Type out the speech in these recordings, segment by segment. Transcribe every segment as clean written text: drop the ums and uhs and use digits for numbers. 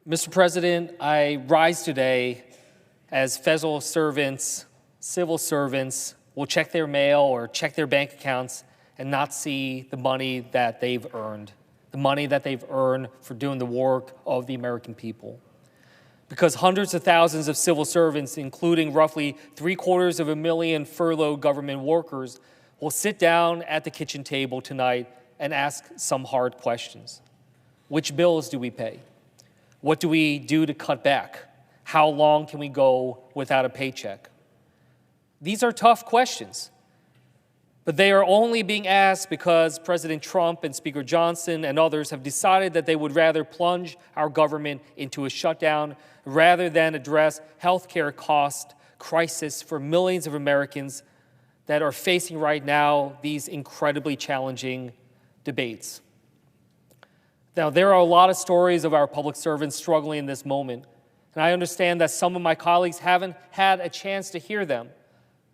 Mr. President, I rise today as federal servants, civil servants will check their mail or check their bank accounts and not see the money that they've earned, for doing the work of the American people. Because hundreds of thousands of civil servants, including roughly 750,000 furloughed government workers, will sit down at the kitchen table tonight and ask some hard questions. Which bills do we pay? What do we do to cut back? How long can we go without a paycheck? These are tough questions, but they are only being asked because President Trump and Speaker Johnson and others have decided that they would rather plunge our government into a shutdown rather than address healthcare cost crisis for millions of Americans that are facing right now these incredibly challenging debates. Now, there are a lot of stories of our public servants struggling in this moment, and I understand that some of my colleagues haven't had a chance to hear them.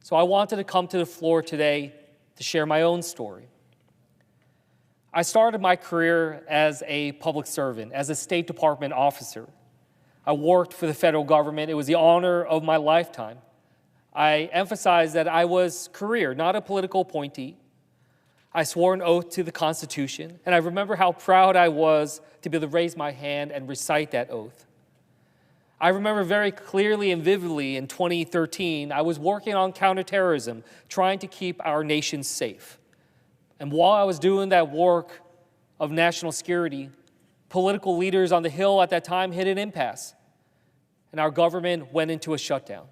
So I wanted to come to the floor today to share my own story. I started my career as a public servant, as a State Department officer. I worked for the federal government. It was the honor of my lifetime. I emphasize that I was career, not a political appointee. I swore an oath to the Constitution, and I remember how proud I was to be able to raise my hand and recite that oath. I remember very clearly and vividly in 2013, I was working on counterterrorism, trying to keep our nation safe. And while I was doing that work of national security, political leaders on the Hill at that time hit an impasse, and our government went into a shutdown.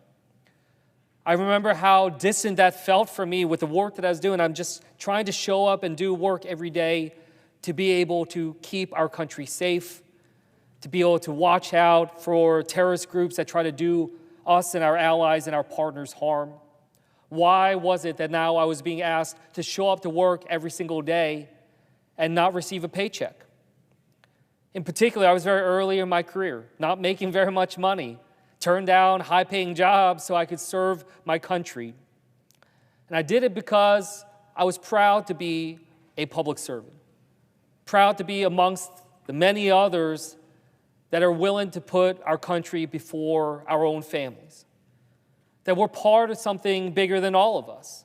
I remember how distant that felt for me with the work that I was doing. I'm just trying to show up and do work every day to be able to keep our country safe, to be able to watch out for terrorist groups that try to do us and our allies and our partners harm. Why was it that now I was being asked to show up to work every single day and not receive a paycheck? In particular, I was very early in my career, not making very much money, turned down high-paying jobs so I could serve my country. And I did it because I was proud to be a public servant, proud to be amongst the many others that are willing to put our country before our own families, that we're part of something bigger than all of us.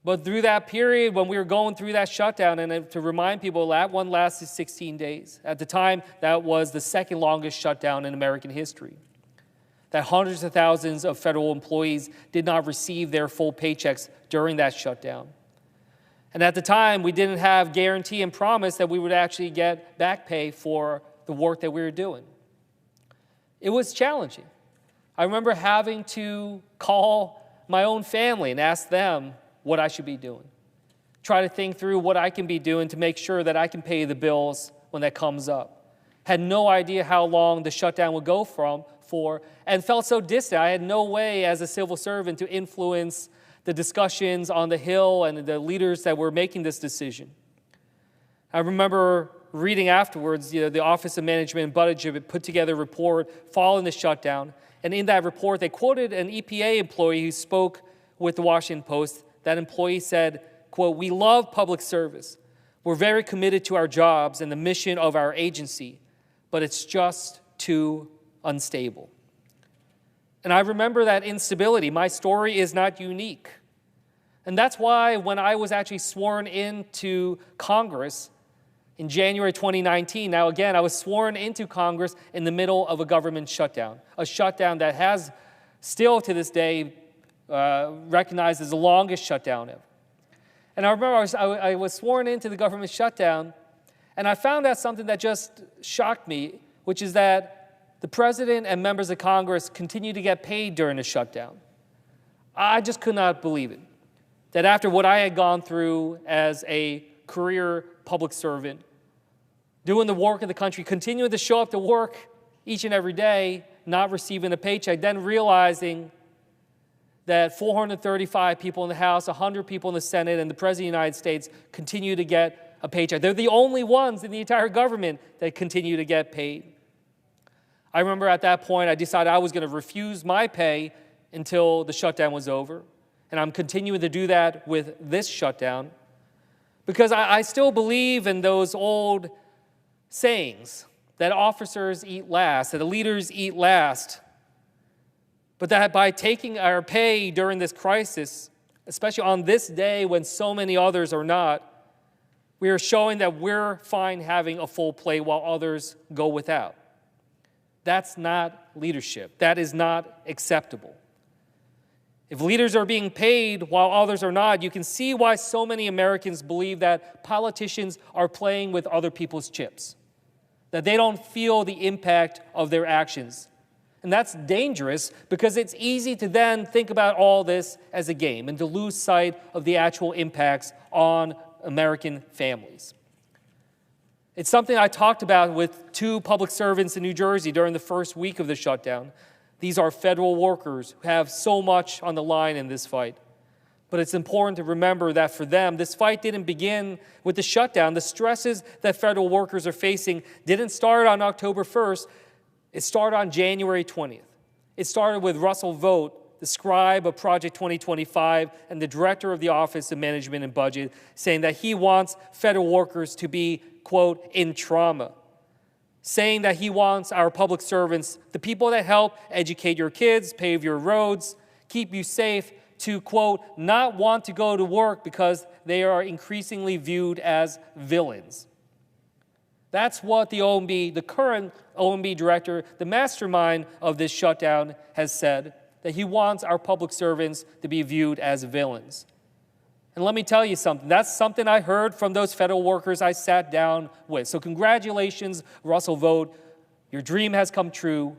But through that period, when we were going through that shutdown, and to remind people, that one lasted 16 days. At the time, that was the second longest shutdown in American history. That hundreds of thousands of federal employees did not receive their full paychecks during that shutdown. And at the time, we didn't have guarantee and promise that we would actually get back pay for the work that we were doing. It was challenging. I remember having to call my own family and ask them what I should be doing. Try to think through what I can be doing to make sure that I can pay the bills when that comes up. Had no idea how long the shutdown would go for, and felt so distant. I had no way as a civil servant to influence the discussions on the Hill and the leaders that were making this decision. I remember reading afterwards, the Office of Management and Budget put together a report following the shutdown, and in that report they quoted an EPA employee who spoke with the Washington Post. That employee said, quote, "We love public service. We're very committed to our jobs and the mission of our agency, but it's just too unstable." And I remember that instability. My story is not unique. And that's why when I was actually sworn into Congress in January 2019, now again, I was sworn into Congress in the middle of a government shutdown, a shutdown that has still to this day recognized as the longest shutdown ever. And I remember I was sworn into the government shutdown, and I found out something that just shocked me, which is that the president and members of Congress continue to get paid during the shutdown. I just could not believe it. That after what I had gone through as a career public servant, doing the work of the country, continuing to show up to work each and every day, not receiving a paycheck, then realizing that 435 people in the House, 100 people in the Senate, and the President of the United States continue to get a paycheck. They're the only ones in the entire government that continue to get paid. I remember at that point, I decided I was going to refuse my pay until the shutdown was over. And I'm continuing to do that with this shutdown because I still believe in those old sayings that officers eat last, that the leaders eat last, but that by taking our pay during this crisis, especially on this day when so many others are not, we are showing that we're fine having a full plate while others go without. That's not leadership. That is not acceptable. If leaders are being paid while others are not, you can see why so many Americans believe that politicians are playing with other people's chips, that they don't feel the impact of their actions. And that's dangerous because it's easy to then think about all this as a game and to lose sight of the actual impacts on American families. It's something I talked about with two public servants in New Jersey during the first week of the shutdown. These are federal workers who have so much on the line in this fight. But it's important to remember that for them, this fight didn't begin with the shutdown. The stresses that federal workers are facing didn't start on October 1st. It started on January 20th. It started with Russell Vogt, the scribe of Project 2025 and the director of the Office of Management and Budget, saying that he wants federal workers to be, quote, in trauma. Saying that he wants our public servants, the people that help educate your kids, pave your roads, keep you safe, to, quote, not want to go to work because they are increasingly viewed as villains. That's what the OMB, the current OMB director, the mastermind of this shutdown, has said, that he wants our public servants to be viewed as villains. And let me tell you something. That's something I heard from those federal workers I sat down with. So congratulations, Russell Vogt. Your dream has come true.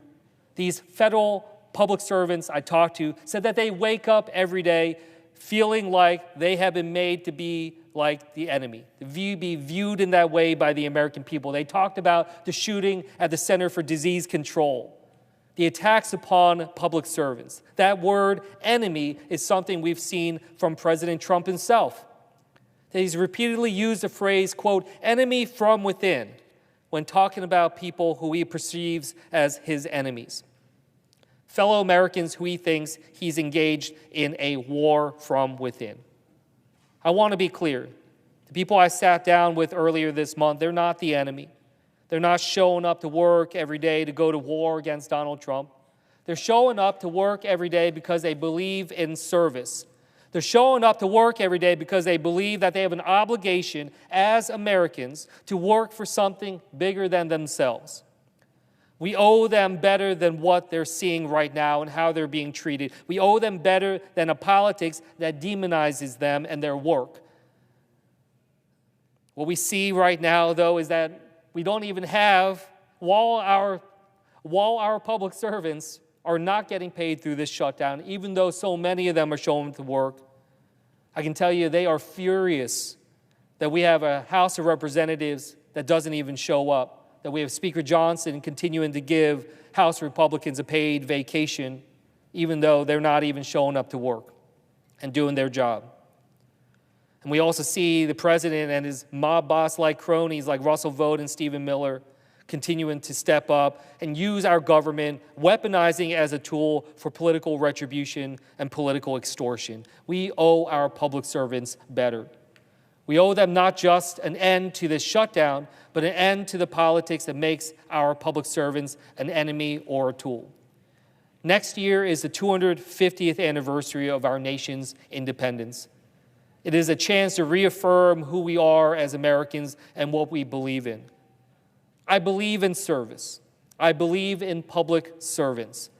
These federal public servants I talked to said that they wake up every day feeling like they have been made to be like the enemy, to be viewed in that way by the American people. They talked about the shooting at the Center for Disease Control, the attacks upon public servants. That word, enemy, is something we've seen from President Trump himself. He's repeatedly used the phrase, quote, enemy from within, when talking about people who he perceives as his enemies. Fellow Americans who he thinks he's engaged in a war from within. I want to be clear. The people I sat down with earlier this month, they're not the enemy. They're not showing up to work every day to go to war against Donald Trump. They're showing up to work every day because they believe in service. They're showing up to work every day because they believe that they have an obligation as Americans to work for something bigger than themselves. We owe them better than what they're seeing right now and how they're being treated. We owe them better than a politics that demonizes them and their work. What we see right now, though, is that we don't even have, while our public servants are not getting paid through this shutdown, even though so many of them are showing up to work, I can tell you they are furious that we have a House of Representatives that doesn't even show up, that we have Speaker Johnson continuing to give House Republicans a paid vacation, even though they're not even showing up to work and doing their job. And we also see the president and his mob boss-like cronies like Russell Vogt and Stephen Miller continuing to step up and use our government, weaponizing it as a tool for political retribution and political extortion. We owe our public servants better. We owe them not just an end to this shutdown, but an end to the politics that makes our public servants an enemy or a tool. Next year is the 250th anniversary of our nation's independence. It is a chance to reaffirm who we are as Americans and what we believe in. I believe in service. I believe in public servants.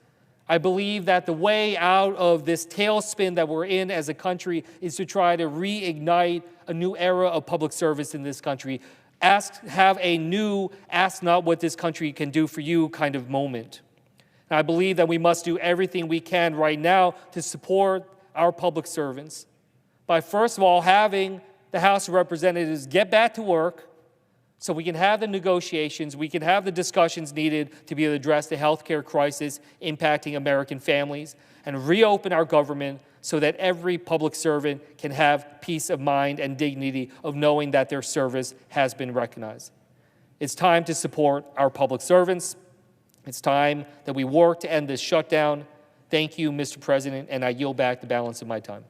I believe that the way out of this tailspin that we're in as a country is to try to reignite a new era of public service in this country. Have a new ask not what this country can do for you kind of moment. And I believe that we must do everything we can right now to support our public servants by, first of all, having the House of Representatives get back to work so we can have the negotiations, we can have the discussions needed to be able to address the healthcare crisis impacting American families, and reopen our government so that every public servant can have peace of mind and dignity of knowing that their service has been recognized. It's time to support our public servants. It's time that we work to end this shutdown. Thank you, Mr. President, and I yield back the balance of my time.